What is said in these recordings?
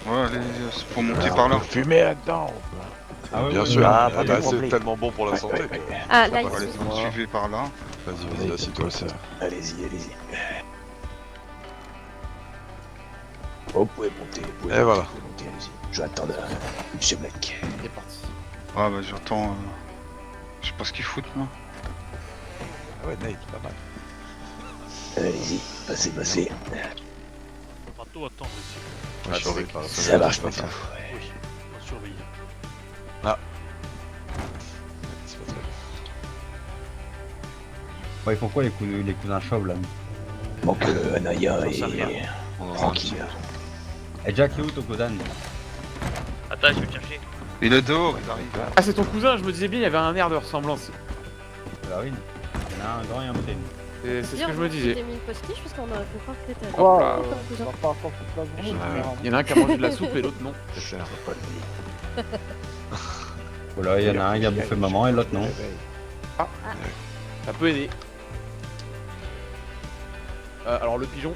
Ouais, allez, faut monter par là. Fumer là-dedans. Ah ouais, Bien ouais, sûr. ouais. Ah bah, c'est tellement bon pour la santé. Ah, là, Allez, ici. vous me suivez par là. Vas-y, assis-toi. ça. Allez-y. Oh, vous pouvez monter, Et voilà. monter, allez-y. Je vais attendre Monsieur Black. C'est parti. Ah bah j'attends. Je sais pas ce qu'ils foutent moi. Ah ouais, Nate, pas mal. Allez-y, passez. On va tout attendre ici. Moi, je surveille par la Ça marche pas ça. tout. Oui, on surveille. C'est pas très bien. Ouais, pourquoi les cousins chauves là? Manque Anaya J'en sais rien. et On en a un Tranquille. Et Jack, il est où ton cousin? Attends, je vais le chercher. Il est dehors, il arrive. Ah, c'est ton cousin, je me disais bien, il y avait un air de ressemblance. Bah oui, il y en a un grand et un petit. C'est ce que je me disais. J'ai mis une postiche parce qu'on aurait pu croire que t'étais Hop là. Il y en a un qui a mangé de la soupe et l'autre non. C'est clair. Voilà, il y en a un qui a bouffé maman et l'autre non. Ça peut aider. Alors le pigeon.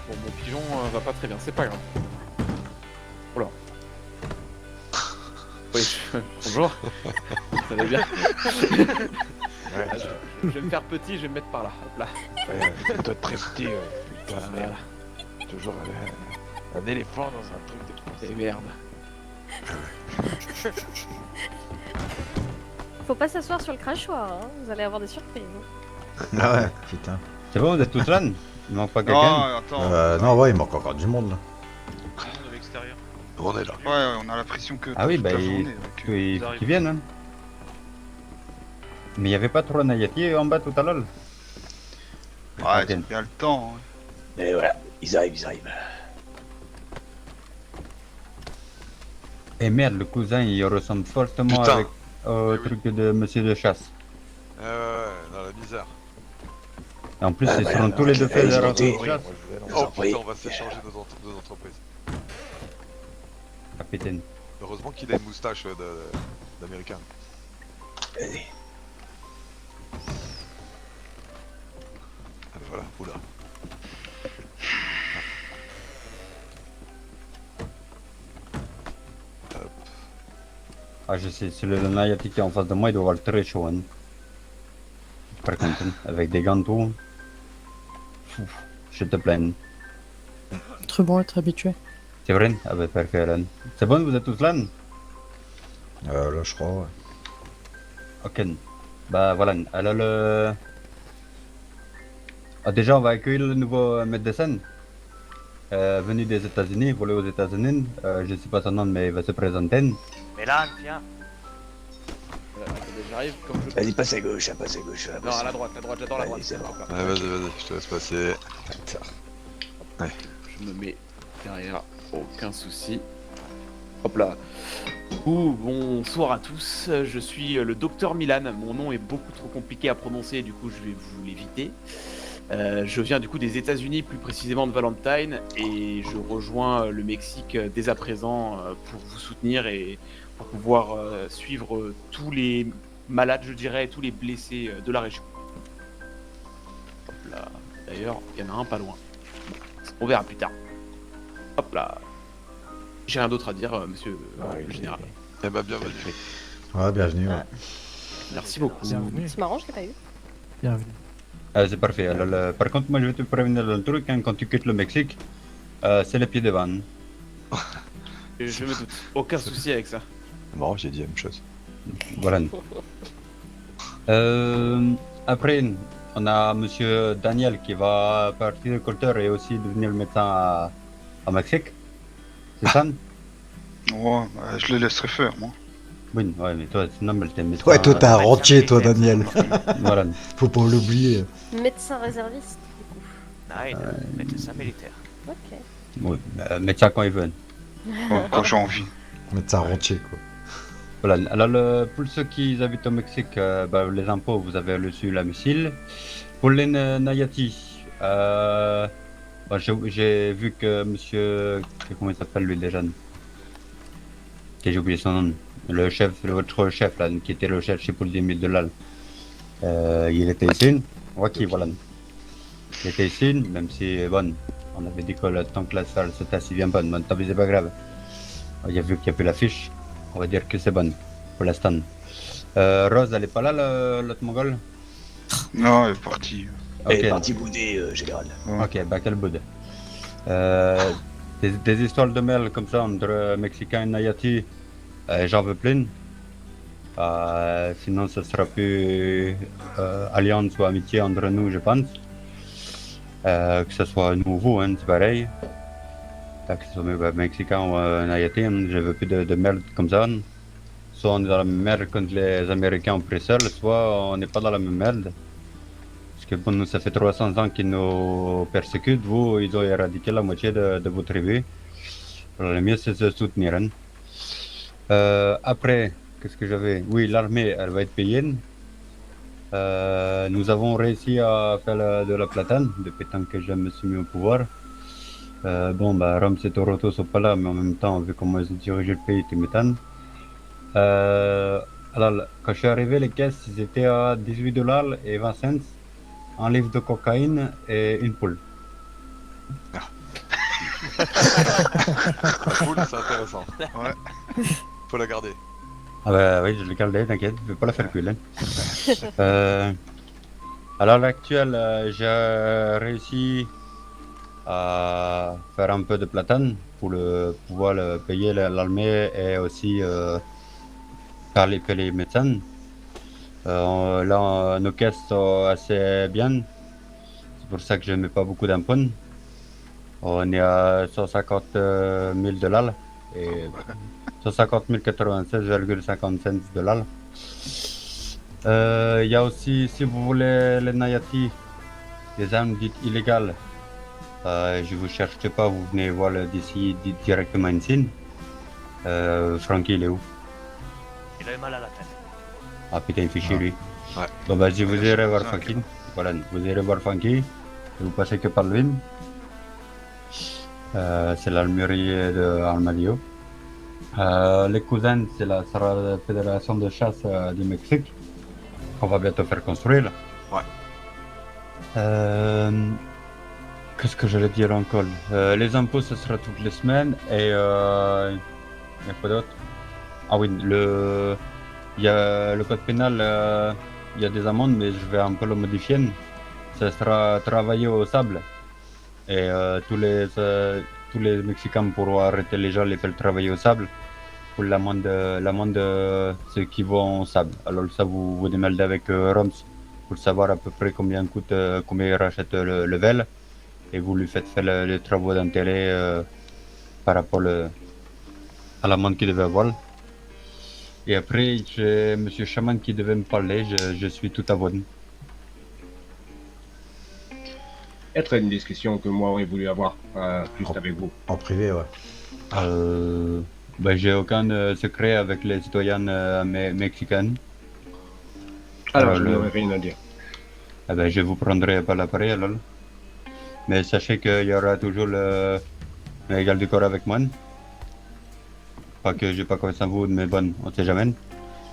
Bon, mon pigeon va pas très bien, c'est pas grave. Oh là. Oui, bonjour. Ça va bien. Je vais me faire petit, je vais me mettre par là. Hop là. Ouais, toi très petit, putain, merde. Toujours un éléphant dans un truc de Et merde. Faut pas s'asseoir sur le crachoir, hein. Vous allez avoir des surprises. Ah ouais, putain. C'est bon, vous êtes tous là? Il manque pas quelqu'un? Non, attends. Non, ouais, il manque encore du monde là. Tout le monde à l'extérieur. On est là. Ouais, on a l'impression que. Ah oui, toute bah la il journée, faut avec, qu'ils viennent. Hein. Mais il y avait pas trop Nayati en bas tout à l'heure? Ouais, ils ont bien le temps. Hein. Et voilà, ils arrivent. Et merde, le cousin il ressemble fortement Putain. avec au oui. truc de monsieur de chasse. Ouais, dans la misère. Et en plus, Ah, ils bah, seront tous les deux allez, faits de la montez. de chasse. Oh prie. putain, on va s'échanger nos entreprises. Capitaine. Heureusement qu'il a une moustache d'américain. Allez. Ah, voilà, oula. Hop. Ah, je sais, c'est le Nayati qui est en face de moi, il doit avoir le très chaud. Hein. Par contre, hein, avec des gants tout. Ouf, je te plains. Très bon, être habitué. C'est vrai? Ah bah parfait, Alan. C'est bon, vous êtes tous là? Là, je crois, ouais. Ok. Bah voilà, alors le... Ah, déjà, on va accueillir le nouveau maître de scène. Venu des États-Unis, volé aux États-Unis. Je sais pas son nom, mais il va se présenter. Mélan, viens. J'arrive comme je... Vas-y, passe à gauche. Non, à la droite, j'adore la Allez, droite. c'est bon. Ouais, vas-y, je te laisse passer. Je me mets derrière, aucun souci. Hop là. Bonsoir à tous, je suis le docteur Milan. Mon nom est beaucoup trop compliqué à prononcer, du coup je vais vous l'éviter. Je viens du coup des États-Unis, plus précisément de Valentine, et je rejoins le Mexique dès à présent pour vous soutenir et pour pouvoir suivre tous les malades, je dirais, et tous les blessés de la région. Hop là. D'ailleurs, il y en a un pas loin. On verra plus tard. Hop là. J'ai rien d'autre à dire, monsieur le général. Eh bah, bienvenue. Ouais, bienvenue, ouais. Merci beaucoup. Bienvenue. C'est marrant, je l'ai pas eu. Bienvenue. C'est parfait. Alors, par contre, moi, je vais te prévenir d'un truc. Hein, quand tu quittes le Mexique, c'est les pieds devant. Je me doute. Aucun souci avec ça. Bon, j'ai dit la même chose. Voilà. Après, on a monsieur Daniel qui va partir de Colter et aussi devenir le médecin à Mexique. C'est ça? Ouais, bah, je les laisserai faire, moi. Oui, ouais, mais toi, c'est normal, t'es médecin. Ouais, toi, t'es un rentier, toi, Daniel. Voilà. Faut pas l'oublier. Médecin réserviste, du coup. Nein, médecin militaire. Ok. Oui, médecin quand il veut. Ouais, quand j'ai envie. Médecin rentier, quoi. Voilà, alors pour ceux qui habitent au Mexique, les impôts, vous avez reçu la missile. Pour les Nayati, j'ai vu que monsieur, comment il s'appelle lui déjà? Que j'ai oublié son nom. Le chef, votre chef là, qui était le chef chez Paul 10 000 $. Il était ici. Ok, voilà. Il était ici, même si, bon, On avait dit que tant que la salle c'était assez bien bonne, mais tant pis, c'est pas grave. Il y a vu qu'il n'y a plus l'affiche. On va dire que c'est bonne pour l'instant. Rose, elle est pas là, l'autre mongole? Non, elle est partie. Elle est Ok, partie bouder, général. ok, bah quel boude. Des histoires de mail comme ça entre Mexicains et Nayati, j'en veux plein. Sinon, ce sera plus alliance ou amitié entre nous, je pense. Que ce soit nous ou vous, hein, c'est pareil. Que ce soit Mexicain ou Nayati, hein, je veux plus de merde comme ça. Soit on est dans la même merde quand les Américains ont pris seul, soit on n'est pas dans la même merde. Parce que bon, nous, ça fait 300 ans qu'ils nous persécutent. Vous, ils ont éradiqué la moitié de vos tribus. Alors, le mieux, c'est de se soutenir. Hein. Après, qu'est-ce que j'avais? Oui, l'armée, elle va être payée. Nous avons réussi à faire de la platane depuis tant que je me suis mis au pouvoir. Bon, bah, Rome et Toronto sont pas là, mais en même temps, vu comment ils ont dirigé le pays, tu m'étonnes. Alors, quand je suis arrivé, les caisses, ils étaient à 18 $ et 20 cents. Un livre de cocaïne et une poule. La poule, c'est intéressant. Ouais. Faut la garder. Ah bah oui, je l'ai gardé, t'inquiète, je vais pas la faire cuire. Alors à l'actuel, j'ai réussi à faire un peu de platane pour pouvoir payer l'armée et aussi payer les médecins. Là, nos caisses sont assez bien. C'est pour ça que je ne mets pas beaucoup d'impôts. On est à 150 000 $ et 150 096,50 $. Il y a aussi, si vous voulez, les Nayati, les armes dites illégales. Je vous cherche pas, vous venez voir d'ici directement ici. Francky, il est où? Il a eu mal à la tête. Ah putain, il fait chier lui. Ouais. Bon bah si vous Ouais, irez c'est voir ça, Funky, voilà, vous irez voir Funky, vous passez que par lui. C'est l'armurier de Armadillo. Les cousins, c'est la fédération de chasse du Mexique, qu'on va bientôt faire construire. Ouais. Qu'est-ce que j'allais dire encore? Les impôts, ce sera toutes les semaines et il y a quoi d'autre? Ah oui, il y a le code pénal, il y a des amendes, mais je vais un peu le modifier. Ça sera travailler au sable. Et tous les Mexicains pourront arrêter les gens, les faire travailler au sable pour l'amende ceux qui vont au sable. Alors ça, vous démêlez avec Roms pour savoir à peu près combien coûte, combien il rachète le vel. Et vous lui faites faire les travaux d'intérêt par rapport à l'amende qu'il devait avoir. Et après, j'ai Monsieur Chaman qui devait me parler, je suis tout à vous. Être une discussion que moi aurais voulu avoir juste avec vous. En privé, ouais. Ben, j'ai aucun secret avec les citoyens mexicains. Alors, je n'aurais rien à dire. Eh ben, je vous prendrai par l'appareil alors. Mais sachez qu'il y aura toujours le égal du corps avec moi. Pas que j'ai pas confiance en vous, mais bon, on sait jamais.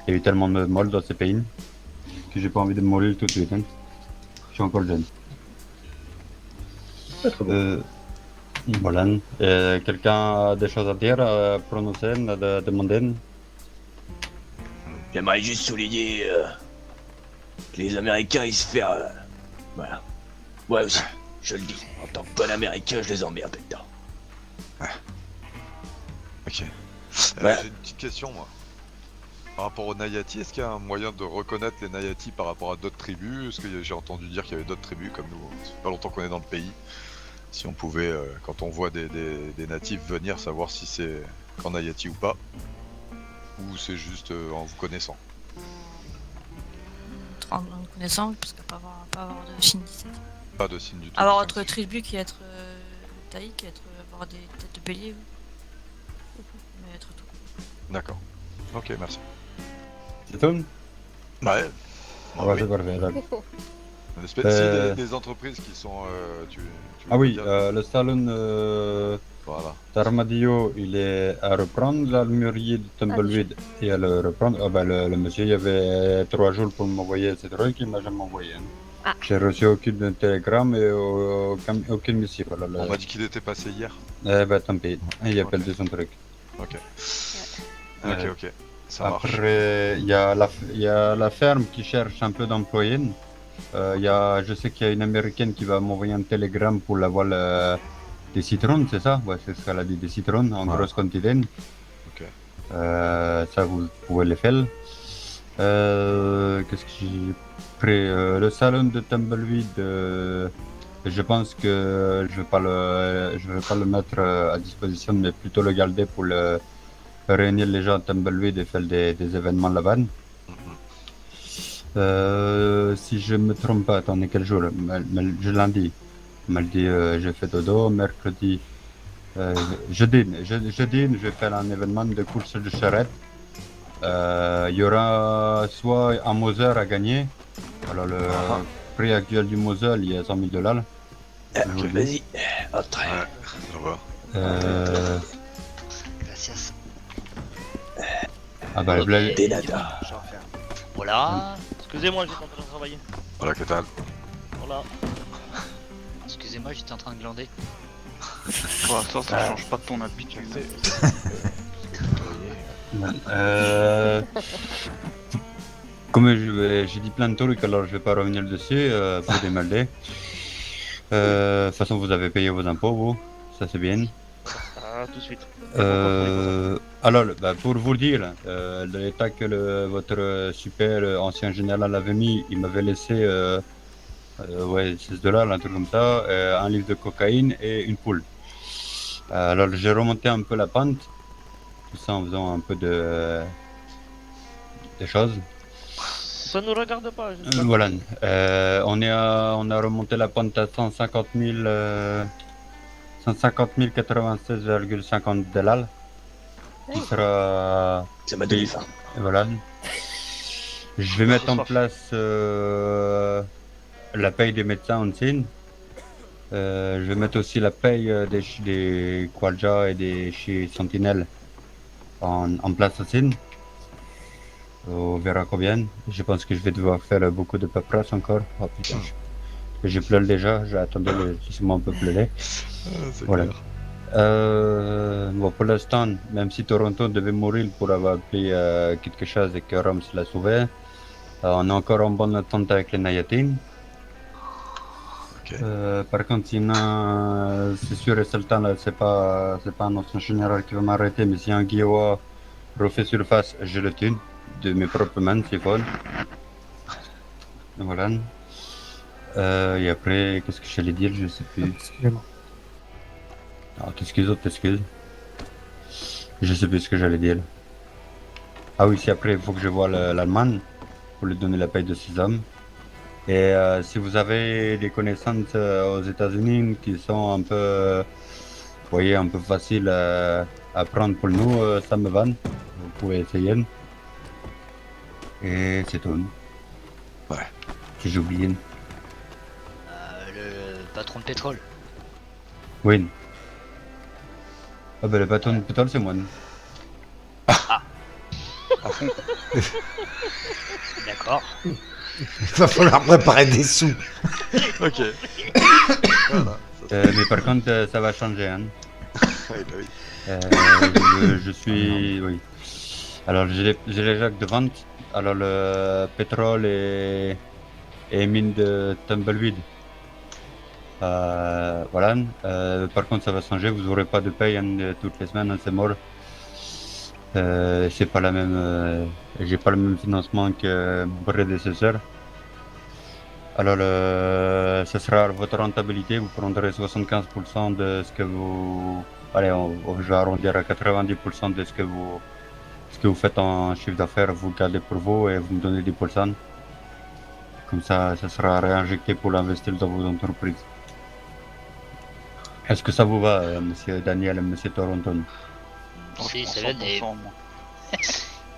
Il y a eu tellement de morts dans ce pays que j'ai pas envie de mourir tout de suite. Hein. Je suis encore jeune. Voilà. Quelqu'un a des choses à dire, à prononcer, à demander? J'aimerais juste souligner que les Américains, ils se font... voilà. Ouais aussi, je le dis. En tant que bon Américain, je les emmerde dedans. Ok. Ouais. J'ai une petite question, moi. Par rapport aux Nayati, est-ce qu'il y a un moyen de reconnaître les Nayati par rapport à d'autres tribus? Est-ce que j'ai entendu dire qu'il y avait d'autres tribus comme nous? Ça fait pas longtemps qu'on est dans le pays. Si on pouvait, quand on voit des natifs venir, savoir si c'est qu'en Nayati ou pas. Ou c'est juste en vous connaissant. En nous connaissant, parce qu'il ne pas avoir de signe d'initiative. Pas de signe du tout. Avoir autre tribu qui être taille, qui être avoir des têtes de bélier. Mais être tout. D'accord. Ok, merci. C'est tout? Ouais. Ah ouais, c'est parfait. Alors. Si des entreprises qui sont... ah oui, le salon voilà. d'Armadillo, il est à reprendre, l'armurier de Tumbleweed et à le reprendre. Ah ben le monsieur, il y avait 3 jours pour m'envoyer ces trucs, il m'a jamais envoyé. Hein. J'ai reçu aucun télégramme et aucune missive. Voilà, On m'a dit qu'il était passé hier. Eh ben tant pis, il appelle de son truc. Ok. Ouais. Ok, ça marche. Après, il y a la ferme qui cherche un peu d'employés. Je sais qu'il y a une américaine qui va m'envoyer un télégramme pour la voile des citrons, c'est ça? Ouais, c'est ce qu'elle a dit, des citrons en grosse quantité. Ok. Ça, vous pouvez le faire. Qu'est-ce que j'ai pris? Le salon de Tumbleweed, je pense que je vais pas le mettre à disposition, mais plutôt le garder pour réunir les gens à Tumbleweed et faire des événements là-bas. Si je me trompe pas, attendez, quel jour? Lundi. Mardi, j'ai fait dodo. Mercredi, jeudi, je vais faire un événement de course de charrette. Il y aura soit un Moser à gagner. Alors, le prix actuel du Moser, il est à 100 000 $. Ok, vas-y, entre. Ouais, je vois. Gracias. Ah bah, là, Des nada. Voilà. Excusez-moi, j'étais en train de travailler. Voilà, que tal? Voilà. Excusez-moi, j'étais en train de glander. Pour l'instant, ça change pas de ton habitude. Comme j'ai dit plein de trucs, alors je vais pas revenir dessus pour démerder. De toute façon, vous avez payé vos impôts, vous. Ça, c'est bien. Ah, tout de suite. Alors, bah, pour vous dire, l'état que votre super ancien général avait mis, il m'avait laissé ouais, 16 $, un truc comme ça, un livre de cocaïne et une poule. Alors, j'ai remonté un peu la pente, tout ça en faisant un peu des choses. Ça nous regarde pas. Voilà. On a remonté la pente à 150 96,50 $. Qui sera. Ça m'a donné faim. Voilà. Je vais mettre en place la paye des médecins en Chine. Je vais mettre aussi la paye des Qualja et des chez Sentinelle en place aussi. On verra combien. Je pense que je vais devoir faire beaucoup de paperasse encore. Oh putain, je pleure déjà. J'attendais laissez-moi un peu pleurer. Voilà. Bon, pour l'instant, même si Toronto devait mourir pour avoir pris quelque chose et que Rome se l'a sauvé, on est encore en bonne attente avec les Nayatines. Okay. Par contre, c'est sûr et certain, là, c'est pas un ancien général qui va m'arrêter, mais si un Guillois refait surface, je le tue de mes propres mains, c'est fort. Voilà. Et après, qu'est-ce que j'allais dire, je sais plus. Excusez-moi. Ah, t'excuses. Je sais plus ce que j'allais dire. Ah oui, si après, il faut que je voie l'Allemagne pour lui donner la paye de 6 hommes. Et si vous avez des connaissances aux États-Unis qui sont un peu, vous voyez, un peu faciles à prendre pour nous, ça me va. Vous pouvez essayer. Et c'est tout. Ouais. Si j'ai oublié. Le patron de pétrole. Oui. Ah ben le patron de pétrole, c'est moi. Ah. À fond. D'accord. Il va falloir préparer des sous. Ok. Voilà. Mais par contre, ça va changer. Hein. Oui, bah oui. Je suis. Oui. Alors, j'ai les jacques de vente. Alors, le pétrole et mine de Tumbleweed. Voilà. Par contre, ça va changer. Vous n'aurez pas de paye toutes les semaines. Hein, c'est mort. C'est pas la même. J'ai pas le même financement que mon prédécesseur. Alors, ce sera votre rentabilité. Vous prendrez 75% de ce que vous. Allez, je vais arrondir à 90% de ce que vous faites en chiffre d'affaires. Vous gardez pour vous et vous me donnez 10%. Comme ça sera réinjecté pour l'investir dans vos entreprises. Est-ce que ça vous va, monsieur Daniel et monsieur Toronton? Si, ça va.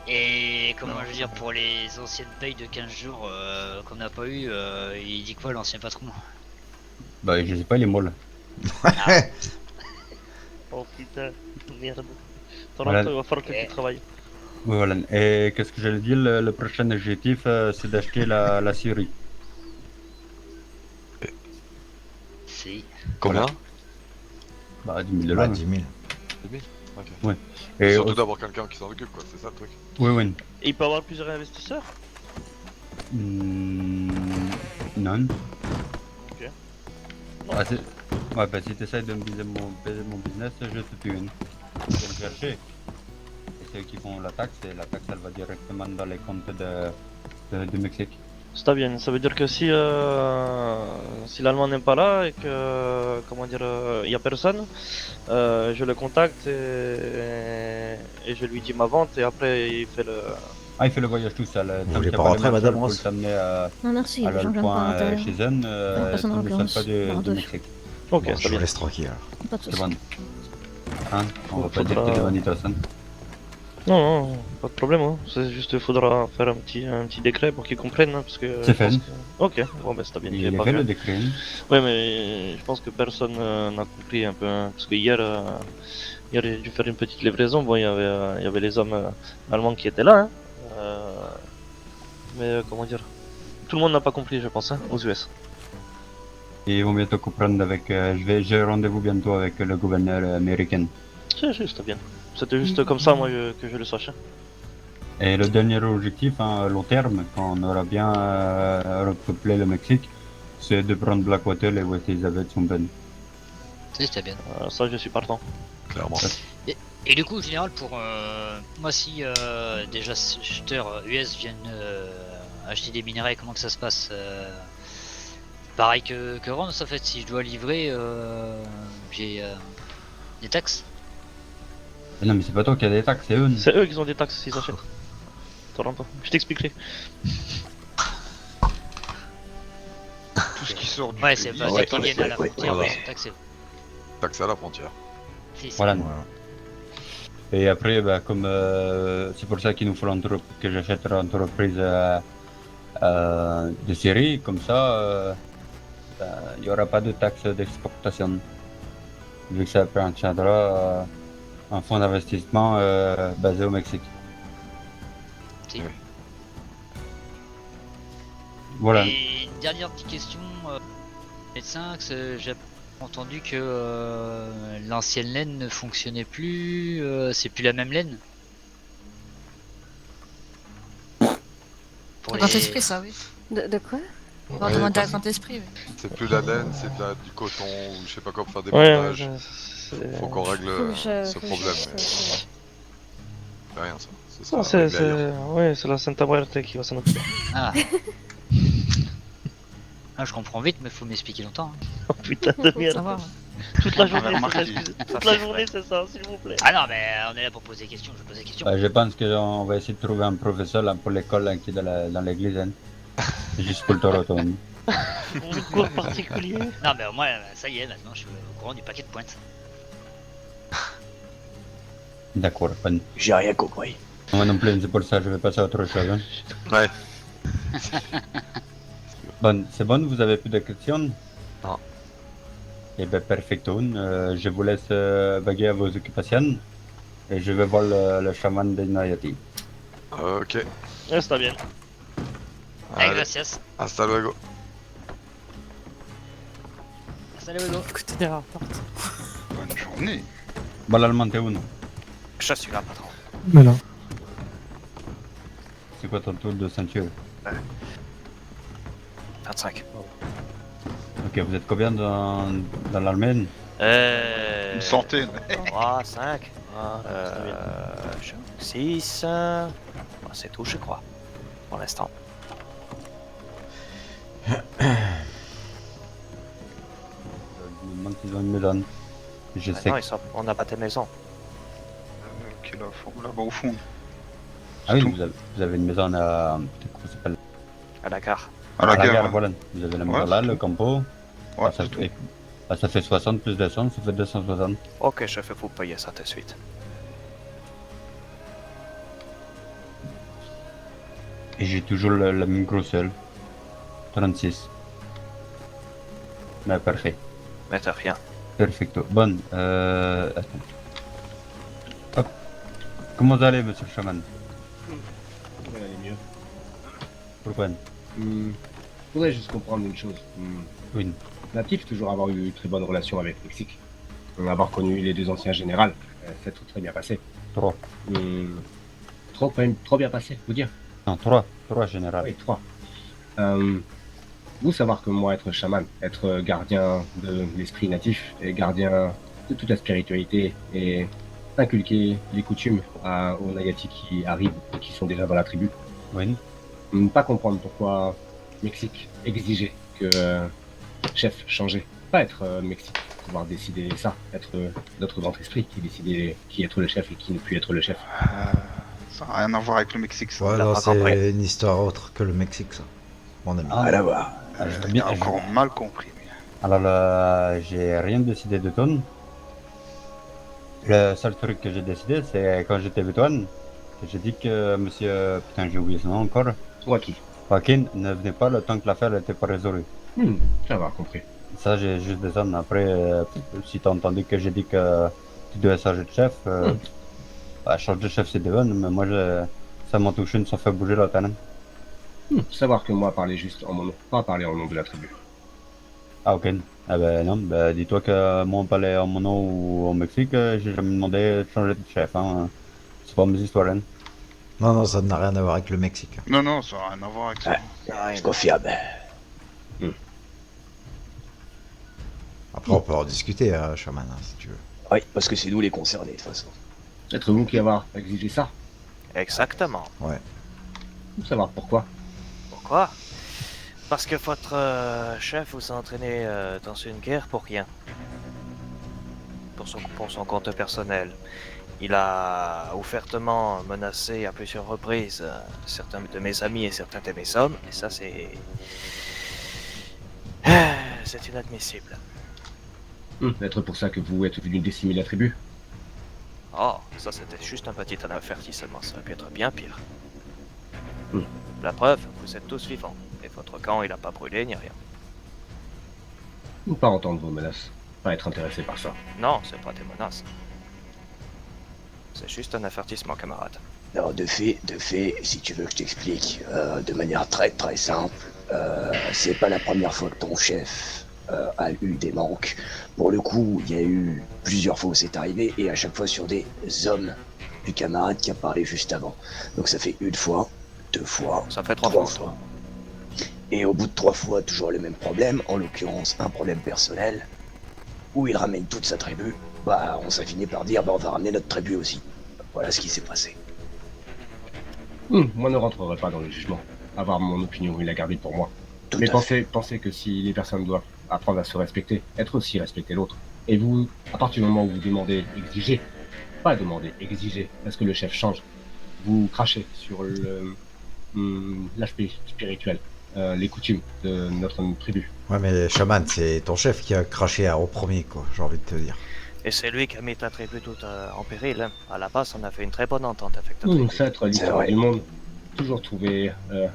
Et comment je veux dire, pour les anciennes payes de 15 jours qu'on n'a pas eu, il dit quoi l'ancien patron? Bah, je sais pas, il est molle. Oh putain, merde. Toronto, Voilà. il va falloir que tu travailles. Voilà. Et qu'est-ce que j'allais dire? Le prochain objectif, c'est d'acheter la Syrie. Si. Combien? Bah 10 000 Bah, $. 10 000. 2000. Ok. Ouais. Et Et surtout au- d'avoir quelqu'un qui s'en occupe, quoi, c'est ça le truc. Oui, oui. Et il peut avoir plusieurs investisseurs? Non. Ok. Ah, ouais, bah si tu essaies de me viser mon business, je te tue une. Je vais le chercher. Et ceux qui font la taxe, et la taxe elle va directement dans les comptes du Mexique. C'est bien, ça veut dire que si l'allemand n'est pas là et que, comment dire, il y a personne, je le contacte et je lui dis ma vente et après il fait le... Ah, il fait le voyage tout seul. Vous Tant voulez qu'il y a pas pas rentrer, les marcheurs madame pour Ross? t'amener à Non, merci, les le gens viennent pas à point l'intérieur. chez eux, personne en tu ne sors ambulance. pas En du deux. Mexique. Ok, Bon, c'est je vous bien. laisse tranquille. Alors. Pas de C'est soucis. bon. Hein? On va pas Faudra- dire que t'es vanitas, hein? Non, non, pas de problème, hein. C'est juste il faudra faire un petit décret pour qu'ils comprennent, hein, parce que... C'est je pense fait. que- Ok, bon ben c'est bien, Il j'ai est pas fait vu. le décret. Hein. Ouais, mais je pense que personne n'a compris un peu, hein, parce que hier, j'ai dû faire une petite livraison. Bon, il y avait les hommes allemands qui étaient là, hein, mais comment dire, tout le monde n'a pas compris, je pense, hein, aux US. Et ils vont bientôt comprendre avec. J'ai rendez-vous bientôt avec le gouverneur américain. C'est juste bien. C'était juste comme ça, moi, que je le sache. Hein. Et le dernier objectif, hein, à long terme, quand on aura bien repeuplé le Mexique, c'est de prendre Blackwater et West Elizabeth sont bonnes. C'était bien. Ça, je suis partant. Clairement. Et du coup, en général, pour moi, si des acheteurs US viennent acheter des minerais, comment que ça se passe pareil que Rons, en fait, si je dois livrer, j'ai des taxes. Mais non, mais c'est pas toi qui as des taxes, c'est eux. C'est eux qui ont des taxes s'ils achètent. Toronto. Je t'expliquerai. Tout ce qui sort du Ouais, c'est pays. pas ouais, ceux qui viennent à la ouais, frontière, voilà. ouais, c'est taxé. Taxé à la frontière. C'est ça. Voilà. Voilà. Et après, bah, comme c'est pour ça qu'il nous faut que j'achète l'entreprise de Syrie, comme ça, il n'y aura pas de taxe d'exportation. Vu que ça appartiendra à un fonds d'investissement basé au Mexique. Si. Voilà. Et une dernière petite question, médecin, j'ai entendu que l'ancienne laine ne fonctionnait plus, c'est plus la même laine. Pour Au Grand Esprit, ça, oui. De quoi? On va demander à Grand Esprit, oui. C'est plus la laine, c'est du coton ou je sais pas quoi pour faire des Ouais, bandages. c'est... Faut qu'on règle Faut que je- ce faut que problème. je- mais c'est rien ça. Ce Non, sera réglé ailleurs. ouais, c'est la Santa Muerte qui va s'en occuper. Ah. Ah, je comprends vite, mais faut m'expliquer longtemps. hein. Oh putain de Faut merde. savoir. Toute la On a journée, c'est ça, remarqué. excusez. Toute la journée, c'est ça, s'il vous plaît. Ah non, mais on est là pour poser des questions, je pose des questions. Bah, je pense qu'on va essayer de trouver un professeur là, pour l'école là, qui est dans l'église. Hein. Juste pour le Toronto. Hein. Un cours particulier. Non, mais au moins, ça y est, maintenant je suis au courant du paquet de pointes. D'accord, bon. J'ai rien compris. Moi non plus, c'est pour ça que je vais passer à autre chose. Hein. Ouais. Bon, c'est bon, vous avez plus de questions? Non. Eh bien, perfecto. Je vous laisse vaguer à vos occupations et je vais voir le chaman de Nayati. Ok. Ouais, c'est bien. Allez, Allez, gracias. hasta luego. Salut, Hugo. Écoutez derrière la porte. Bonne journée. Bon, l'allemand, t'es où, non? Je suis là, patron. Mais là. C'est quoi ton tour de ceinture? 25. Ok, vous êtes combien dans l'armée? Une centaine. 3, 5, 6, c'est tout, je crois, pour l'instant. Je me demande s'ils ont une maison. Je sais. On n'a pas tes maisons. Qui est là, là-bas au fond. Ah oui, tout. vous avez une maison à. Comment ça s'appelle? À Dakar. À la gare. gare, voilà. Vous avez la maison Ouais, là, c'est le tout. campo. Ouais, ça, c'est tout. fait, ça fait 60 plus 200, ça fait 260. Ok, je fais vous payer ça tout de suite. Et j'ai toujours la même grosseur. 36. Mais parfait. Mais t'as rien. Perfecto. Bon, attends. Hop. Comment vous allez, monsieur le chaman? Ouais, elle est mieux. Pourquoi? Faudrait juste comprendre une chose. Oui. Natif, toujours avoir eu une très bonne relation avec le Mexique. Avoir connu les deux anciens généraux, c'est tout très bien passé. 3. Trop, quand même, trop bien passé, vous dire. Non, 3. 3 général. Oui, 3. Vous savoir que moi, être chaman, être gardien de l'esprit natif et gardien de toute la spiritualité et inculquer les coutumes aux Nayati qui arrivent et qui sont déjà dans la tribu. Oui. Ne pas comprendre pourquoi Mexique exigeait que chef changeait. Pas être Mexique, pouvoir décider ça, être notre grand esprit qui décidait qui être le chef et qui ne plus être le chef. Ça n'a rien à voir avec le Mexique, ça. Ouais, là, c'est une histoire autre que le Mexique, ça. Mon ami. Ah, là-bas. J'ai encore mal compris. Alors là, j'ai rien décidé de ton. Le seul truc que j'ai décidé, c'est quand j'étais avec toi, que j'ai dit que monsieur, putain j'ai oublié son nom encore, Joaquin ne venait pas le temps que l'affaire n'était pas résolue. Ça va, compris. Ça j'ai juste descendu. Après, si t'as entendu que j'ai dit que tu devais changer de chef, bah, changer de chef c'est de bon, mais moi ça m'a touché, ça fait bouger la tête. Savoir que moi parler juste en mon nom, pas parler en nom de la tribu. Ah ok. Ah ben non, ben dis-toi que moi on parlait en mon nom ou au Mexique, j'ai jamais demandé de changer de chef, hein. C'est pas mes histoires, hein. Non, non, ça n'a rien à voir avec le Mexique. Non, non, ça n'a rien à voir avec ça. Je confirme. Après, on peut en discuter, Shaman, hein, si tu veux. Oui, parce que c'est nous les concernés, de toute façon. Être vous qui avoir exigé ça. Exactement. Ouais. Savoir pourquoi. Pourquoi? Parce que votre chef vous a entraîné dans une guerre pour rien. Pour son compte personnel. Il a ouvertement menacé à plusieurs reprises certains de mes amis et certains de mes hommes, et ça c'est... c'est inadmissible. Être pour ça que vous êtes venu décimer la tribu. Oh, ça c'était juste un petit avertissement, ça aurait pu être bien pire. La preuve, vous êtes tous vivants, et votre camp il a pas brûlé ni rien. Ou pas entendre vos menaces. Pas être intéressé par ça. Non, c'est pas des menaces. C'est juste un avertissement, camarade. Non, de fait, si tu veux que je t'explique, de manière très très simple, c'est pas la première fois que ton chef a eu des manques. Pour le coup, il y a eu plusieurs fois où c'est arrivé, et à chaque fois sur des hommes du camarade qui a parlé juste avant. Donc ça fait une fois, 2 fois, ça fait 3 fois. Et au bout de 3 fois, toujours le même problème, en l'occurrence un problème personnel, où il ramène toute sa tribu. Bah, on s'est fini par dire, bah, on va ramener notre tribu aussi. Voilà ce qui s'est passé. Moi ne rentrerai pas dans le jugement. Avoir mon opinion, il a gardé pour moi. Mais pensez que si les personnes doivent apprendre à se respecter, être aussi respecter l'autre. Et vous, à partir du moment où vous demandez, exigez, pas demander, exigez, parce que le chef change. Vous crachez sur l'aspect spirituel, les coutumes de notre tribu. Ouais, mais Shaman, c'est ton chef qui a craché au premier, quoi, j'ai envie de te dire. Et c'est lui qui a mis ta tribu toute en péril. Hein. À la base, on a fait une très bonne entente avec ta tribu. Ça, être l'histoire du monde, toujours trouver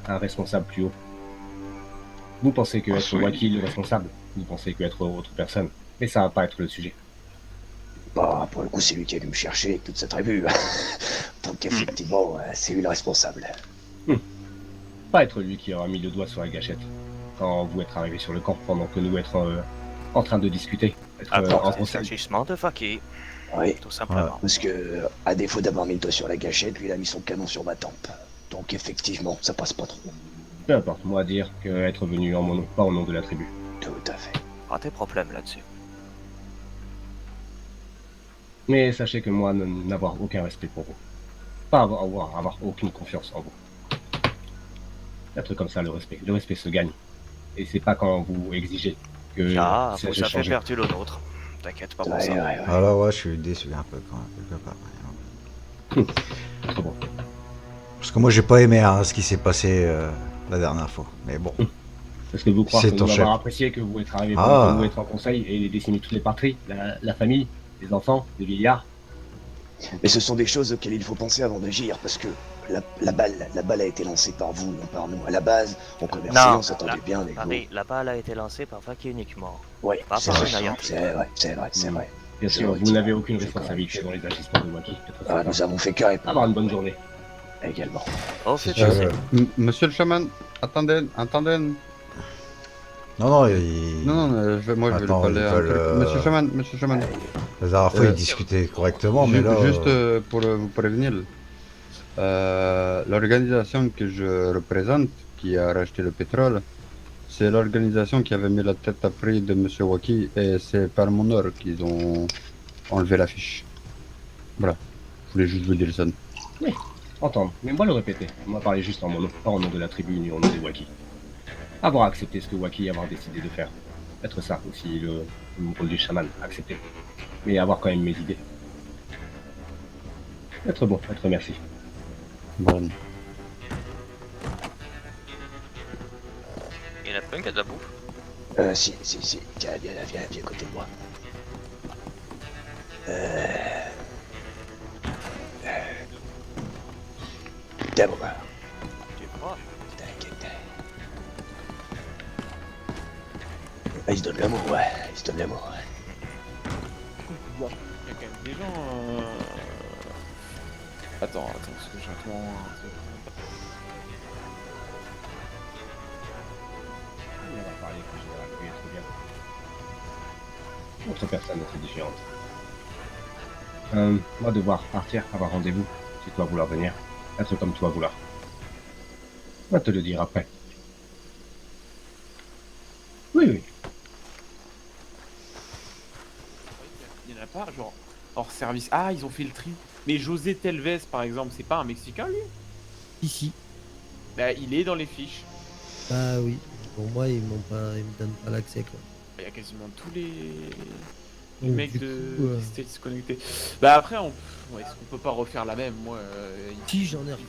un responsable plus haut. Vous pensez que être Waki le responsable, vous pensez que être autre personne, mais ça va pas être le sujet. Bah, pour le coup, c'est lui qui est venu me chercher avec toute sa tribu. Donc effectivement, c'est lui le responsable. Pas être lui qui aura mis le doigt sur la gâchette quand vous êtes arrivé sur le camp, pendant que nous être en train de discuter. C'est agissement de Faki. Oui, tout simplement. Parce que, à défaut d'avoir mis le doigt sur la gâchette, lui il a mis son canon sur ma tempe. Donc effectivement, ça passe pas trop. Peu importe, moi à dire que être venu en mon nom, pas au nom de la tribu. Tout à fait. Pas tes problèmes là-dessus. Mais sachez que moi, n'avoir aucun respect pour vous. Pas avoir aucune confiance en vous. Être comme ça, le respect se gagne. Et c'est pas quand vous exigez que ah, ça vous avez perdu le nôtre. T'inquiète pas pour ça. Alors ouais, je suis déçu un peu quand même, quelque part. Très bon. Parce que moi, j'ai pas aimé ce qui s'est passé la dernière fois, mais bon. Parce que vous croyez que ton nous chef. avoir apprécié que vous êtes arrivé que vous êtes en conseil et décimer toutes les patries, la famille, les enfants, les vieillards. Mais ce sont des choses auxquelles il faut penser avant d'agir, parce que la balle a été lancée par vous, non par nous. À la base, on conversait, on s'entendait bien avec vous. La balle a été lancée par Faki uniquement. Oui, pas c'est par vrai, c'est vrai. Bien sûr, vous n'avez aucune responsabilité dans les agissements de Waki. Nous avons fait carré. Avoir une bonne journée. Également. Oh, c'est Monsieur le chaman, attendez. Non, non, il... Non, non, moi je vais Attends, lui parler ils un veulent, truc. Monsieur Chaman. La dernière fois, ils discutaient correctement, mais là... Juste pour vous prévenir, l'organisation que je représente, qui a racheté le pétrole, c'est l'organisation qui avait mis la tête à prix de Monsieur Waki, et c'est par mon ordre qu'ils ont enlevé l'affiche. Voilà, je voulais juste vous dire ça. Oui, entendre, mais moi le répéter. Moi parler juste en mon nom, pas en nom de la tribu ni en nom des Waki. Avoir accepté ce que Waki avoir décidé de faire. Être ça aussi, le rôle du chaman, accepter. Mais avoir quand même mes idées. Être bon, être merci. Bon. Il y en a plein qui a de la bouffe. Si. Tiens, viens là, viens à côté de moi. Tiens, bon, bah. T'inquiète. Ah, il se donne l'amour, ouais. Il se donne l'amour, ouais. Il y a quand même des gens... Attends, parce que j'attends... On va parler que je vais accueillir très bien. Notre personne est très différente. Moi devoir partir, avoir rendez-vous, c'est toi vouloir venir, être comme toi vouloir. On va te le dire après. Oui. Il y en a pas, genre, hors service. Ah, ils ont fait le tri. Mais José Telves, par exemple, c'est pas un Mexicain, lui? Ici. Bah, il est dans les fiches. Ah oui. Pour moi, ils me donnent pas l'accès, quoi. Il y a quasiment tous les Donc, mecs du de coup, States connectés. Bah après, est-ce qu'on peut pas refaire la même? Moi, Si, j'en ai refait.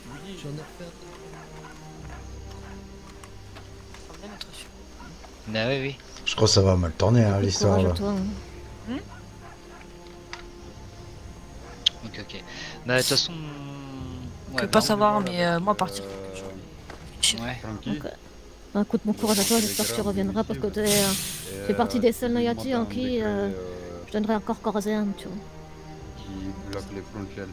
Bah oui. Je crois que ça va mal tourner, hein, l'histoire, là. Ok. Bah de toute façon... Je peux pas savoir, mais moi partir. Ouais. Ok. Bah, écoute, bon courage à toi, j'espère que tu reviendras parce que tu fais partie des seuls Nayati en qui je donnerais encore corps à âme, tu vois. Qui bloque les frontières.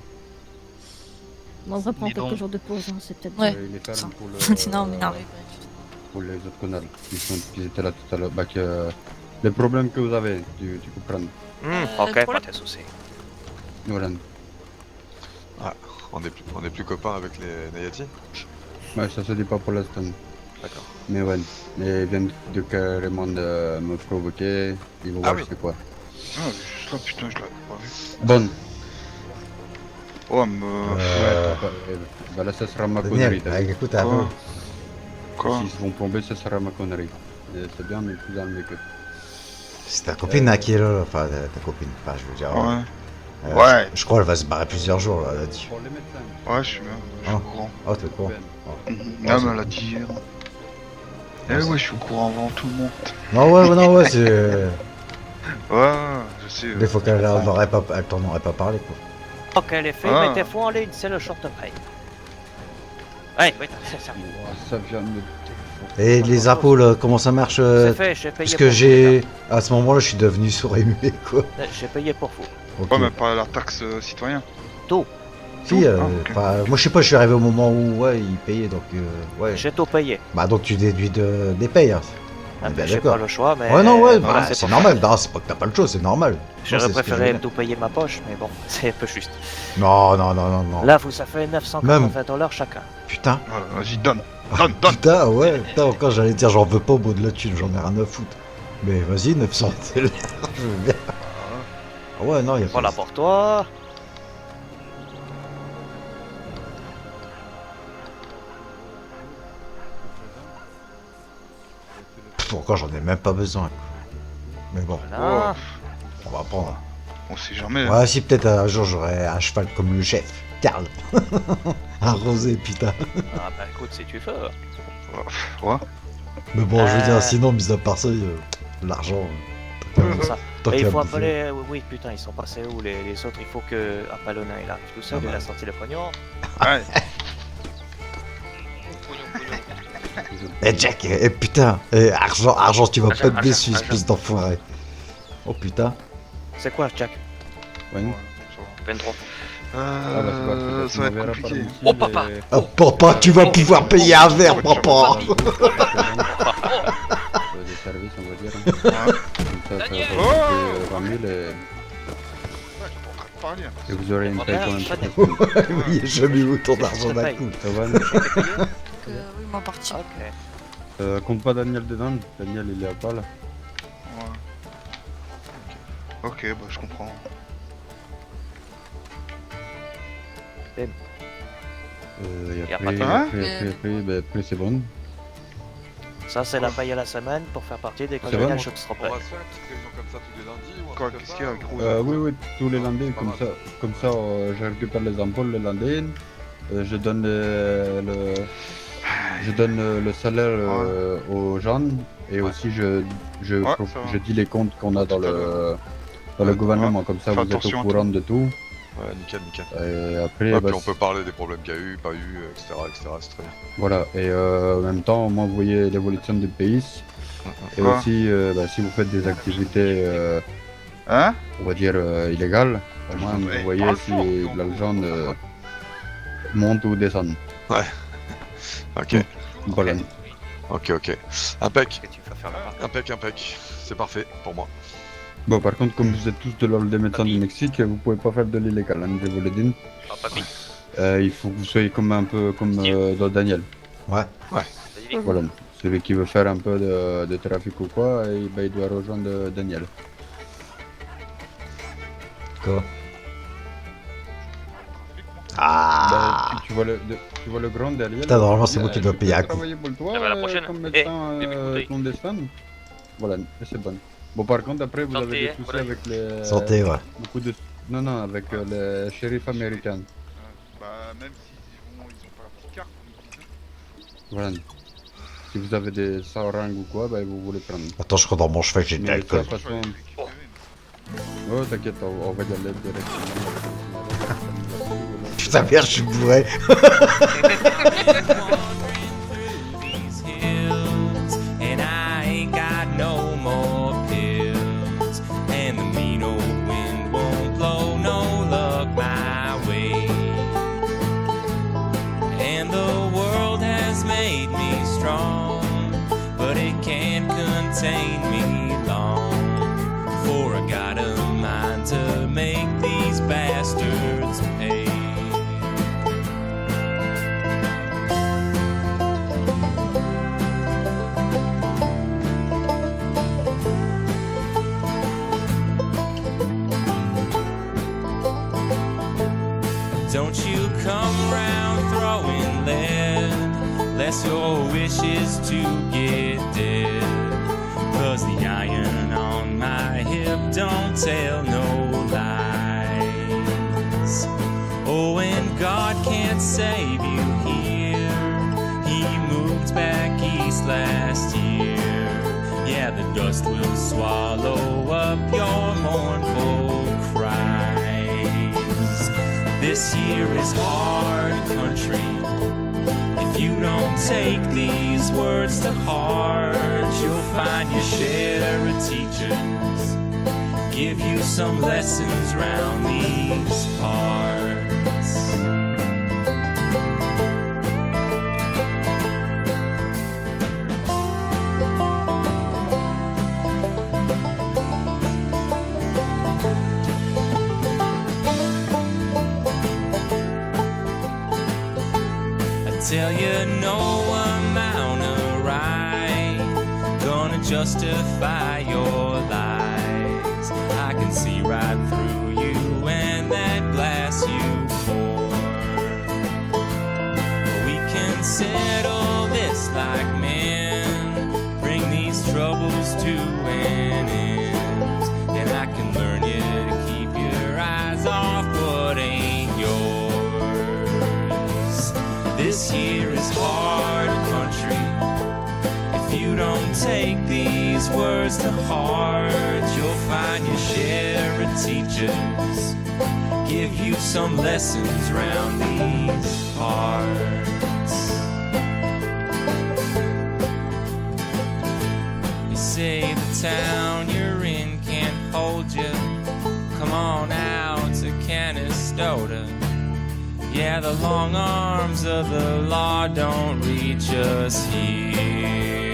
Bon, on va prendre Mais bon. quelques jours de pause, hein, c'est peut-être... Ouais. Il les ferme pour Sinon, mais non. pour les autres connards qui étaient là tout à l'heure. Bah, que les problèmes que vous avez, tu comprends. Ok, pas de soucis. Nolan. Ah, on est plus copains avec les Nayati? Ouais, ça se dit pas pour l'instant. D'accord. Mais ouais, ils viennent de carrément de me provoquer, ils vont Ah voir oui. c'est quoi. Ah, juste là, putain, je l'avais pas vu. Bon. Oh, mais... Bah là, ça sera ma Daniel, connerie. écoute un peu. Quoi? S'ils se vont plomber, ça sera ma connerie. Et c'est bien, mais plus avec eux. C'est ta copine là qui est là, enfin ta copine, enfin je veux dire... Ouais. Ouais. Je crois qu'elle va se barrer plusieurs jours, là, elle a dit. Pour les médecins. Ouais, je suis au courant. Oh, t'es au courant. Non, mais elle a dit hier. Eh ouais, je suis au courant avant tout le monde. Non, ouais, c'est... Ouais, je sais. Des fois qu'elle t'en aurait pas parlé, quoi. Ok, les faits, Ah. mettez-vous en ligne, c'est le short prêt. Ouais, c'est ça. Ça vient de me... Et les impôts, là, comment ça marche C'est fait, j'ai payé Parce pour que vous, j'ai... À ce moment-là, je suis devenu sourd-muet, quoi. J'ai payé pour vous. Ok. Ouais, mais pas la taxe citoyen. Tout. Si, Ah, ok. enfin, moi je sais pas, je suis arrivé au moment où, ouais, ils payaient, donc, ouais. J'ai tout payé. Bah donc tu déduis des payes, hein. On est bien J'ai d'accord. pas le choix, mais... Ouais, non, ouais, voilà, bah, c'est pas normal. grave. Non, c'est pas que t'as pas le choix, c'est normal. J'aurais Non, c'est ce que je préféré veux dire. tout payer ma poche, mais bon, c'est un peu juste. Non. Là, vous, ça fait 980 $ chacun. Putain. Voilà, vas-y, donne. Putain, ouais. Putain, encore j'allais dire, j'en veux pas au bout de la thune, j'en ai rien à foutre. Mais vas-y, 900, c'est l'air, je veux bien. Ah ouais, non, y'a pas... Voilà pour toi. Pourquoi j'en ai même pas besoin, quoi. Mais bon, Voilà. on va prendre. On sait jamais. Ouais, si peut-être un jour j'aurai un cheval comme le chef, Karl. Un rosé, putain. Ah bah écoute, si tu veux. Ouais. Mais bon, je veux dire, sinon, mis à part ça, l'argent... C'est ça. tant Et qu'il y il a faut besoin. appeler... Oui, putain, ils sont passés où les autres? Il faut que Apollona il arrive tout seul, Ah bah. il a sorti le pognon. Ouais. Eh Jack, putain, argent, tu vas pas être déçu, espèce d'enfoiré. Oh putain. C'est quoi, Jack? Ouais. 23. Ça va être compliqué. Oh, papa! Oh papa, tu vas pouvoir payer un verre, papa. service, on va dire. Comme ça, ça va coûter 20 000 et vous aurez une paye quand même. Il n'y a jamais eu autant d'argent d'un coup. Ça va, Oui, moi parti. compte pas Daniel dedans, Daniel il est pas là. Ouais. Ok, bah je comprends. Et pas après, de- après c'est bon. Ça, c'est la paye à la semaine pour faire partie des C'est coloniales bon. Shopstropper. On va se faire une petite réunion comme ça tous les lundis ou un Quoi, truc qu'est-ce comme qu'il y a, ça, gros? Oui, tous les lundis, comme ça je récupère les ampoules le lundi, je donne le salaire aux gens et aussi je dis les comptes qu'on a dans le gouvernement, comme ça Fais vous êtes attention au à courant de tout. Ouais, nickel. Et après, Puis on peut parler des problèmes qu'il y a eu, pas eu, etc. C'est très bien. voilà, et en même temps, au moins vous voyez l'évolution du pays. Et Quoi aussi, si vous faites des activités, Hein? on va dire, illégales, au moins vous voyez si l'argent monte ou descend. Ouais. Ok. Voilà. Ok. Impec. Impec. C'est parfait pour moi. Bon, par contre, comme vous êtes tous de l'ordre des médecins du Mexique, vous pouvez pas faire de l'illégal, hein, je vous le dis. Il faut que vous soyez un peu comme dans Daniel. Ouais. Voilà. Celui qui veut faire un peu de trafic ou quoi, il doit rejoindre Daniel. Quoi? Ah. Tu vois le grand derrière. Putain, normalement, c'est moi qui dois payer un coup. Travailler pour toi Ah bah, la prochaine. comme médecin clandestin. Voilà, et c'est bon. Bon, par contre, après, vous avez des soucis avec les... Santé, ouais. Beaucoup de... Non, avec les shérifs américains. Bah, même s'ils ont pas la petite carte, Voilà. Si vous avez des sarangs ou quoi, bah, vous voulez prendre. Attends, je crois dans mon cheval, j'ai de Mais de l'alcool. toute façon... Oh, t'inquiète, on va y aller directement. Putain, merde, je suis bourré. And I ain't got no more pills. And the mean old wind won't blow no luck my way. And the world has made me strong, but it can't contain me long. For I got a mind to make these bastards pay. Don't you come round throwing lead, lest your wish is to get dead. 'Cause the iron on my hip don't tell no lies. Oh, and God can't save you here. He moved back east last year. Yeah, the dust will swallow up your mournful cries. This here is hard country. If you don't take these words to heart, you'll find your share of teachers give you some lessons round these parts. Tell you no amount of right gonna justify your lies. I can see right through you and that glass you pour. We can settle this like men, bring these troubles to an end. And I can learn you to keep your eyes off what ain't yours. This here is hard country. If you don't take these words to heart, you'll find your share of teachers give you some lessons round these parts. You say the town you're in can't hold you. Come on out to Canastota. Yeah, the long arms of the law don't reach us here.